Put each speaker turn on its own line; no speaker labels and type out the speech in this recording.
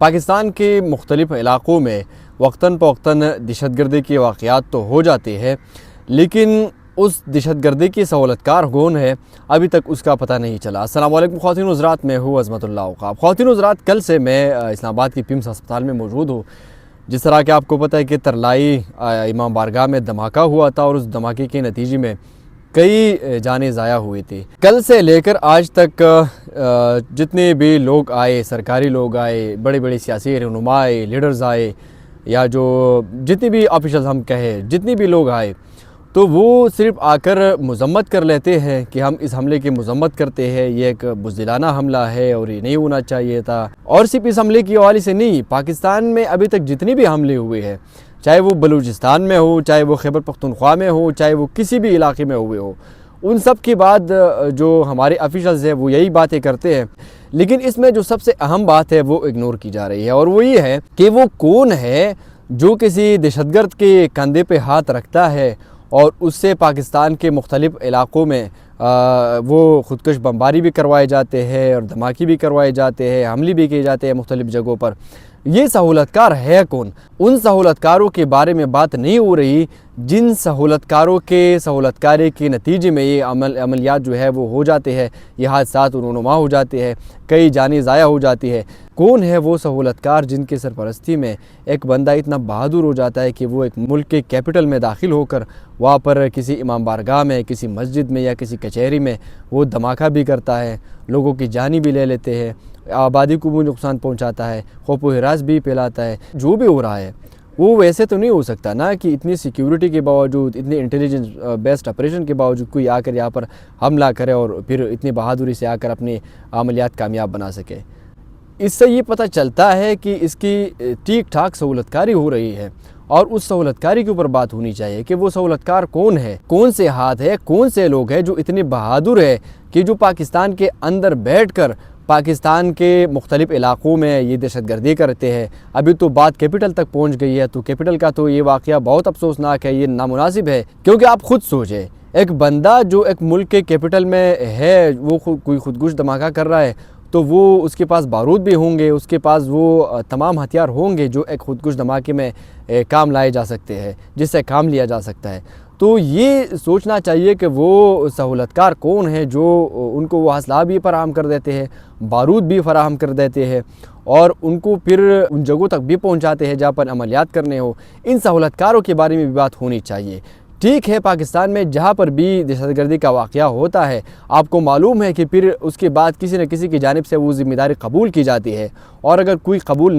پاکستان کے مختلف علاقوں میں وقتاً فوقتاً دہشت گردی کے واقعات تو ہو جاتے ہیں، لیکن اس دہشت گردی کی سہولت کار کون ہے ابھی تک اس کا پتہ نہیں چلا۔ السلام علیکم خواتین و حضرات، میں ہوں عظمت اللہ عقاب۔ خواتین و حضرات، کل سے میں اسلام آباد کی پیمز ہسپتال میں موجود ہوں۔ جس طرح کہ آپ کو پتہ ہے کہ ترلائی امام بارگاہ میں دھماکہ ہوا تھا اور اس دھماکے کے نتیجے میں کئی جانیں ضائع ہوئی تھی۔ کل سے لے کر آج تک جتنے بھی لوگ آئے، سرکاری لوگ آئے، بڑے بڑے سیاسی رہنما آئے، لیڈرز آئے، یا جو جتنے بھی آفیشلز ہم کہیں، جتنے بھی لوگ آئے، تو وہ صرف آ کر مذمت کر لیتے ہیں کہ ہم اس حملے کی مذمت کرتے ہیں، یہ ایک بزدلانہ حملہ ہے اور یہ نہیں ہونا چاہیے تھا۔ اور صرف اس حملے کی حوالے سے نہیں، پاکستان میں ابھی تک جتنے بھی حملے ہوئے ہیں، چاہے وہ بلوچستان میں ہو، چاہے وہ خیبر پختونخوا میں ہو، چاہے وہ کسی بھی علاقے میں ہوئے ہو، ان سب کے بعد جو ہمارے آفیشلز ہیں وہ یہی باتیں کرتے ہیں۔ لیکن اس میں جو سب سے اہم بات ہے وہ اگنور کی جا رہی ہے، اور وہ یہ ہے کہ وہ کون ہے جو کسی دہشت گرد کے کندھے پہ ہاتھ رکھتا ہے اور اس سے پاکستان کے مختلف علاقوں میں وہ خودکش بمباری بھی کروائے جاتے ہیں اور دھماکے بھی کروائے جاتے ہیں، حملے بھی کیے جاتے ہیں مختلف جگہوں پر۔ یہ سہولت کار ہے کون؟ ان سہولت کاروں کے بارے میں بات نہیں ہو رہی جن سہولت کاروں کے سہولت کاری کے نتیجے میں یہ عملیات جو ہے وہ ہو جاتے ہیں، یہ حادثات رونما ہو جاتے ہیں، کئی جانیں ضائع ہو جاتی ہے۔ کون ہے وہ سہولت کار جن کے سرپرستی میں ایک بندہ اتنا بہادر ہو جاتا ہے کہ وہ ایک ملک کے کیپٹل میں داخل ہو کر وہاں پر کسی امام بارگاہ میں، کسی مسجد میں یا کسی کچہری میں وہ دھماکہ بھی کرتا ہے، لوگوں کی جانیں بھی لے لیتے ہیں، آبادی کو بھی نقصان پہنچاتا ہے، خوف و ہراس بھی پھیلاتا ہے۔ جو بھی ہو رہا ہے وہ ویسے تو نہیں ہو سکتا نا کہ اتنی سیکیورٹی کے باوجود، اتنی انٹیلیجنس بیسڈ آپریشن کے باوجود کوئی آ کر یہاں پر حملہ کرے اور پھر اتنی بہادری سے آ کر اپنی عملیات کامیاب بنا سکے۔ اس سے یہ پتہ چلتا ہے کہ اس کی ٹھیک ٹھاک سہولت کاری ہو رہی ہے، اور اس سہولت کاری کے اوپر بات ہونی چاہیے کہ وہ سہولت کار کون ہے، کون سے ہاتھ ہے، کون سے لوگ ہیں جو اتنے بہادر ہے کہ جو پاکستان کے اندر بیٹھ کر پاکستان کے مختلف علاقوں میں یہ دہشت گردی کرتے ہیں۔ ابھی تو بات کیپٹل تک پہنچ گئی ہے، تو کیپٹل کا تو یہ واقعہ بہت افسوسناک ہے، یہ نامناسب ہے، کیونکہ آپ خود سوچیں، ایک بندہ جو ایک ملک کے کیپٹل میں ہے وہ کوئی خودکش دھماکہ کر رہا ہے، تو وہ اس کے پاس بارود بھی ہوں گے، اس کے پاس وہ تمام ہتھیار ہوں گے جو ایک خودکش دھماکے میں کام لائے جا سکتے ہیں، جس سے کام لیا جا سکتا ہے۔ تو یہ سوچنا چاہیے کہ وہ سہولت کار کون ہیں جو ان کو وہ اسلحہ بھی فراہم کر دیتے ہیں، بارود بھی فراہم کر دیتے ہیں، اور ان کو پھر ان جگہوں تک بھی پہنچاتے ہیں جہاں پر عملیات کرنے ہو۔ ان سہولت کاروں کے بارے میں بھی بات ہونی چاہیے۔ ٹھیک ہے، پاکستان میں جہاں پر بھی دہشت گردی کا واقعہ ہوتا ہے، آپ کو معلوم ہے کہ پھر اس کے بعد کسی نہ کسی کی جانب سے وہ ذمہ داری قبول کی جاتی ہے، اور اگر کوئی قبول